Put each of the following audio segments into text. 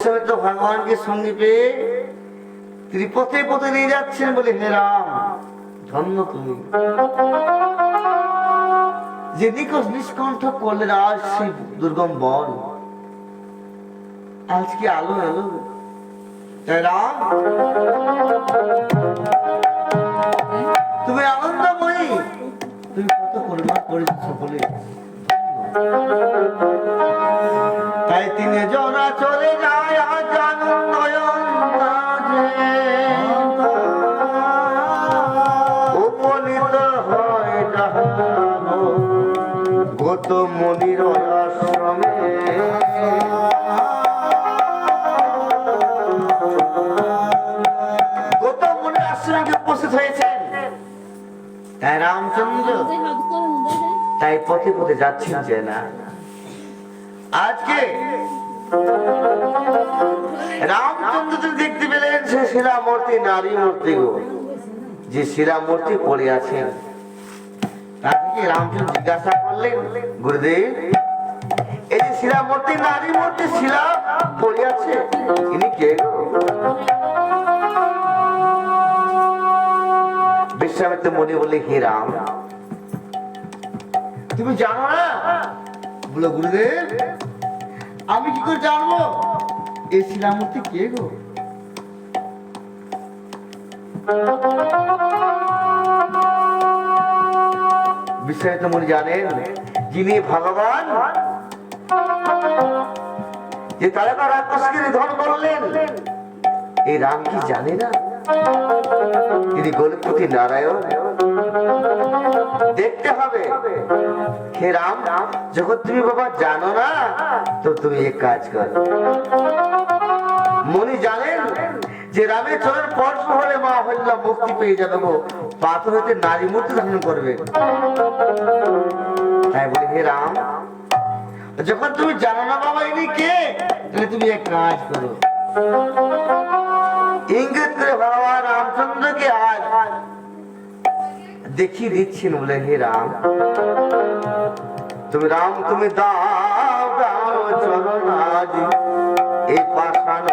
তো ভগবানকে সঙ্গে পেয়ে তিনি পথে পথে নিয়ে যাচ্ছেন বলে হে রাম ধন্য তুমি যে নিকষ নিষ্কণ্ঠ করলেন আজ সেই দুর্গম বন আজকে আলো এলো তাই রাম তুমি আনন্দময়ী তুমি কত করুণা করেছ সকলে তাই তিনি জনা চলে যায় আজ আনন্দয়ন উপনীত হয় গৌতম মুনির আশ্রমে গৌতম মুনির আশ্রমে উপস্থিত হয়েছেন তাই রামচন্দ্র তাই পথে পথে যাচ্ছেন যে না আজকে রামচন্দ্র দেখতে পেলেন সে শিলামূর্তি নারী মূর্তি গো যে শিলামূর্তি পড়ে আছেন তাকে রামচন্দ্র জিজ্ঞাসা করলেন গুরুদেব এই যে শিলামূর্তি নারী মূর্তি শিলা পড়ে আছে ইনি কে গো বিশ্বামিত্র মুনি বলে হে রাম তুমি জানো না বলো গুরুদেব আমি কি করে জানবো এই শিলামূর্তি কে গো বিশ্বামিত্র মুনি জানেন যিনি ভগবান যে তারকা রাক্ষসকে নিধন করলেন এই রাম কি জানে না তিনি গোলপতি নারায়ণ দেখতে হবে হে রাম যখন তুমি বাবা জানো না তো তুমি এক কাজ করো মুনি জানেন যে রামের চরণ স্পর্শ হলে মা হল্লা মুক্তি পেয়ে যাবে গো পাথর হতে নারী মূর্তি ধারণ করবে তাই বলি হে রাম যখন তুমি জানো না বাবা ইনি কে তাহলে তুমি এক কাজ করো ইঙ্গিত করে ভগবান রামচন্দ্রকে আজ দেখিয়ে দিচ্ছেন বলে হে রাম তুমি রাম তুমি দাও দাও চরণ আজ এই পাষাণ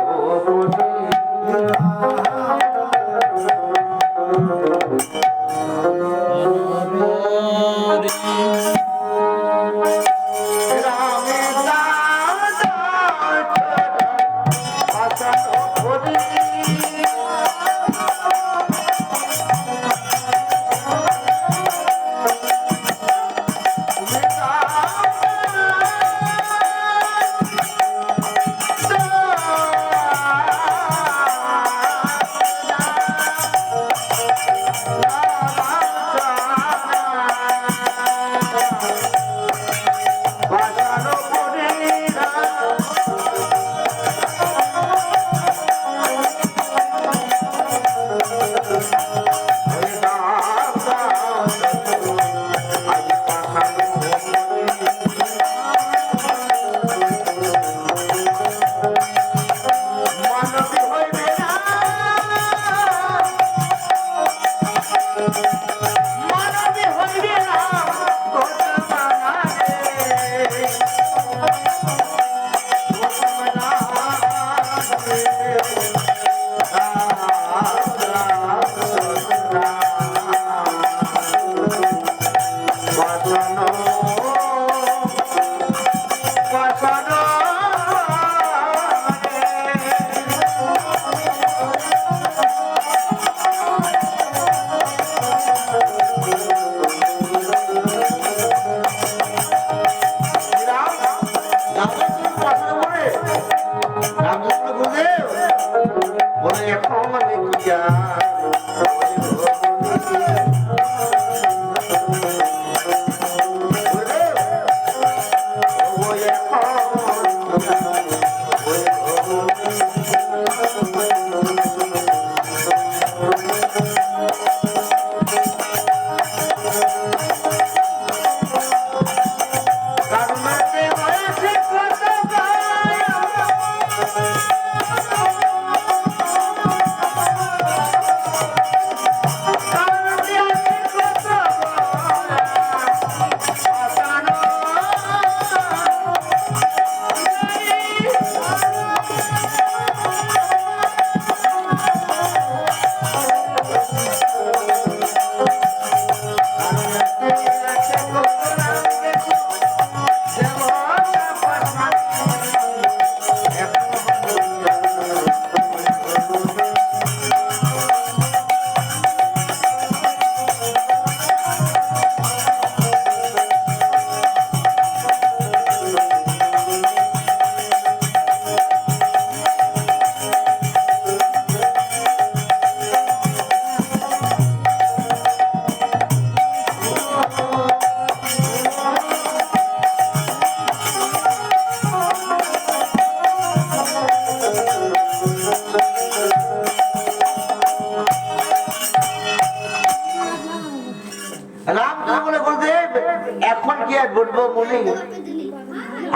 বলবো মুনি,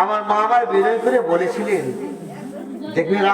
আমার মা আমার বিনয় করে বলেছিলেন, দেখবি